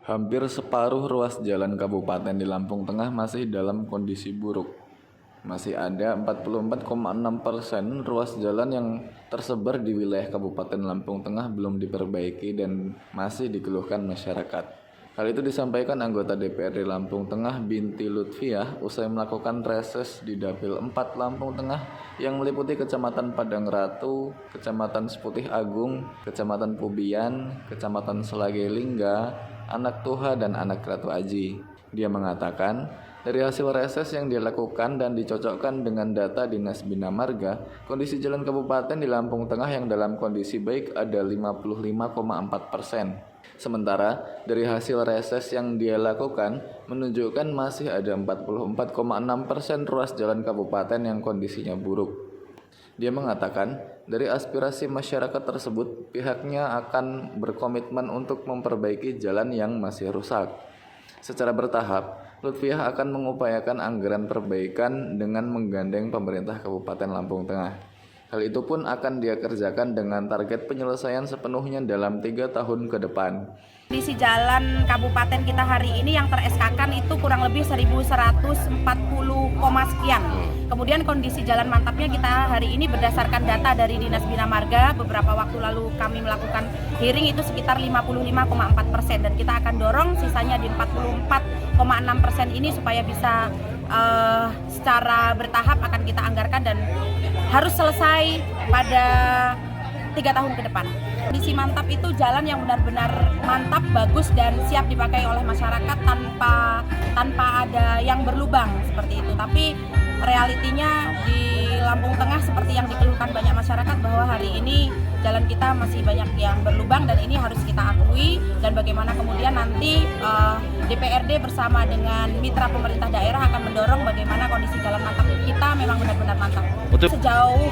Hampir separuh ruas jalan kabupaten di Lampung Tengah masih dalam kondisi buruk. Masih ada 44,6% ruas jalan yang tersebar di wilayah Kabupaten Lampung Tengah belum diperbaiki dan masih dikeluhkan masyarakat. Hal itu disampaikan anggota DPRD Lampung Tengah Binti Lutfiah usai melakukan reses di Dapil 4 Lampung Tengah yang meliputi Kecamatan Padang Ratu, Kecamatan Seputih Agung, Kecamatan Pubian, Kecamatan Selage Lingga, Anak Tuha, dan Anak Ratu Aji. Dia mengatakan, dari hasil reses yang dilakukan dan dicocokkan dengan data Dinas Bina Marga, kondisi jalan kabupaten di Lampung Tengah yang dalam kondisi baik ada 55,4%. Sementara dari hasil reses yang dia lakukan menunjukkan masih ada 44,6% ruas jalan kabupaten yang kondisinya buruk. Dia mengatakan, dari aspirasi masyarakat tersebut, pihaknya akan berkomitmen untuk memperbaiki jalan yang masih rusak. Secara bertahap, Lutfiah akan mengupayakan anggaran perbaikan dengan menggandeng pemerintah Kabupaten Lampung Tengah. Hal itu pun akan dia kerjakan dengan target penyelesaian sepenuhnya dalam 3 tahun ke depan. Kondisi jalan kabupaten kita hari ini yang ter-SK-kan itu kurang lebih 1140, sekian. Kemudian kondisi jalan mantapnya kita hari ini berdasarkan data dari Dinas Bina Marga, beberapa waktu lalu kami melakukan hearing itu sekitar 55,4%, dan kita akan dorong sisanya di 44,6% ini supaya bisa secara bertahap akan kita anggarkan dan harus selesai pada 3 tahun ke depan. Kondisi mantap itu jalan yang benar-benar mantap, bagus, dan siap dipakai oleh masyarakat tanpa ada yang berlubang seperti itu. Tapi realitinya di Lampung Tengah seperti yang dikeluhkan banyak masyarakat bahwa hari ini jalan kita masih banyak yang berlubang, dan ini harus kita akui. Dan bagaimana kemudian nanti DPRD bersama dengan mitra pemerintah daerah akan mendorong bagaimana kondisi jalan mantap kita memang benar-benar mantap. Sejauh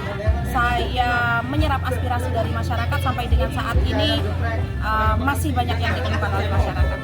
saya menyerap aspirasi dari masyarakat sampai dengan saat ini masih banyak yang dikeluhkan oleh masyarakat.